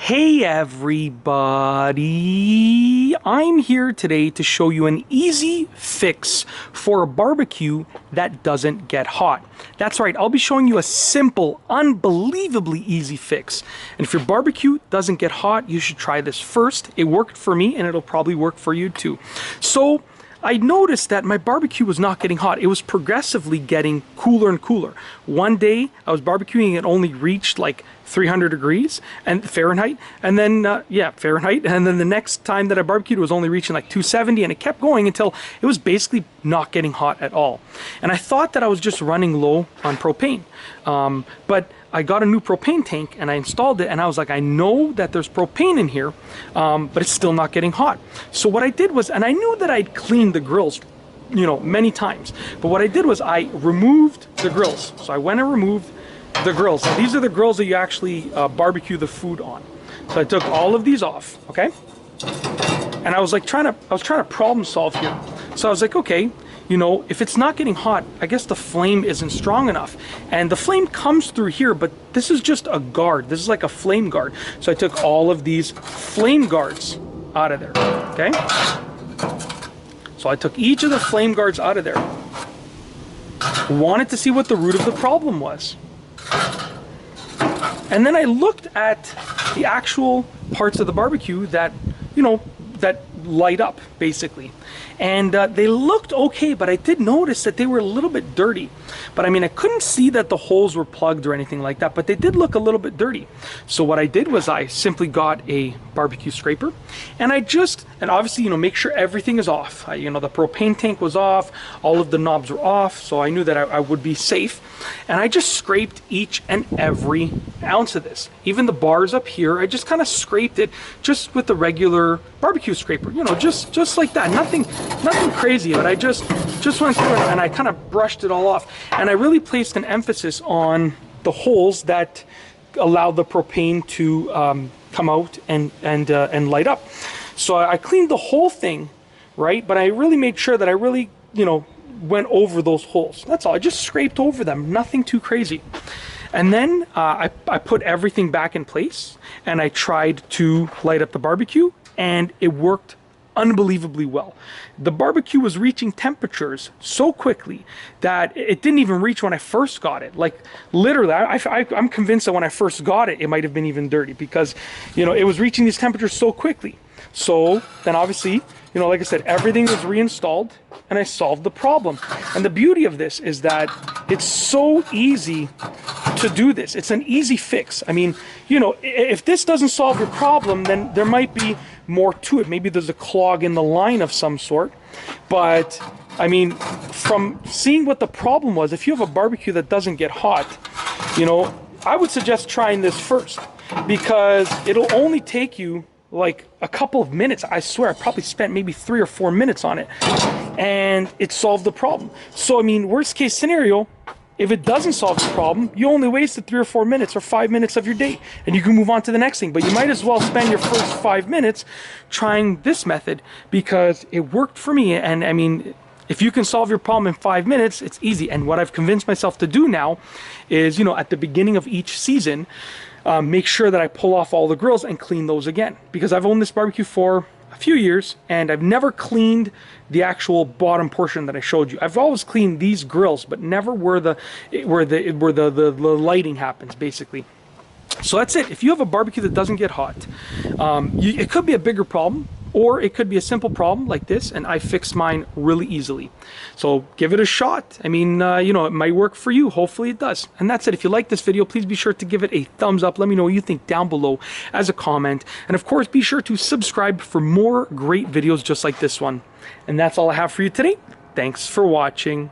Hey everybody, I'm here today to show you an easy fix for a barbecue that doesn't get hot. That's right, I'll be showing you a simple, unbelievably easy fix. And if your barbecue doesn't get hot, you should try this first. It worked for me and it'll probably work for you too. So I noticed that my barbecue was not getting hot. It was progressively getting cooler and cooler. One day I was barbecuing, it only reached like 300 degrees and Fahrenheit, and then Fahrenheit, and then the next time that I barbecued it was only reaching like 270, and it kept going until it was basically not getting hot at all. And I thought that I was just running low on propane, but I got a new propane tank and I installed it, and I was like, I know that there's propane in here, but it's still not getting hot. So what I did was, and I knew that I'd cleaned the grills, you know, many times, but what I did was I removed the grills. So I went and removed the grills. Now, these are the grills that you actually barbecue the food on. So I took all of these off, okay? And I was like trying to problem solve here. So I was like, okay, you know, if it's not getting hot, I guess the flame isn't strong enough. And the flame comes through here, but this is just a guard. This is like a flame guard. So I took all of these flame guards out of there, okay? So I took each of the flame guards out of there. Wanted to see what the root of the problem was. And then I looked at the actual parts of the barbecue that, you know, that light up basically, and they looked okay, but I did notice that they were a little bit dirty. But I mean, I couldn't see that the holes were plugged or anything like that, but they did look a little bit dirty. So what I did was I simply got a barbecue scraper, and and obviously, you know, make sure everything is off. You know, the propane tank was off, all of the knobs were off, so I knew that I would be safe. And I just scraped each and every ounce of this. Even the bars up here, I just kind of scraped it just with the regular barbecue scraper, you know, just like that. Nothing crazy, but I just went through it and I kind of brushed it all off. And I really placed an emphasis on the holes that allow the propane to come out and light up. So I cleaned the whole thing, right? But I really made sure that I really, you know, went over those holes. That's all. I just scraped over them, nothing too crazy. And then I put everything back in place, and I tried to light up the barbecue, and it worked unbelievably well. The barbecue was reaching temperatures so quickly that it didn't even reach when I first got it. Like literally, I'm convinced that when I first got it, it might have been even dirty, because, you know, it was reaching these temperatures so quickly. So then obviously, you know, like I said, everything was reinstalled and I solved the problem. And the beauty of this is that it's so easy to do this. It's an easy fix. I mean, you know, if this doesn't solve your problem, then there might be more to it. Maybe there's a clog in the line of some sort. But I mean, from seeing what the problem was, if you have a barbecue that doesn't get hot, you know, I would suggest trying this first, because it'll only take you like a couple of minutes. I swear I probably spent maybe 3 or 4 minutes on it, and it solved the problem. So I mean, worst case scenario, if it doesn't solve the problem, you only wasted 3 or 4 minutes or 5 minutes of your day, and you can move on to the next thing. But you might as well spend your first 5 minutes trying this method, because it worked for me. And I mean, if you can solve your problem in 5 minutes, it's easy. And what I've convinced myself to do now is, you know, at the beginning of each season, make sure that I pull off all the grills and clean those again, because I've owned this barbecue for a few years and I've never cleaned the actual bottom portion that I showed you. I've always cleaned these grills, but never where the lighting happens, basically. So that's it. If you have a barbecue that doesn't get hot, it could be a bigger problem, or it could be a simple problem like this, and I fixed mine really easily. So give it a shot. I mean, you know, it might work for you. Hopefully it does. And that's it. If you like this video, please be sure to give it a thumbs up. Let me know what you think down below as a comment. And of course, be sure to subscribe for more great videos just like this one. And that's all I have for you today. Thanks for watching.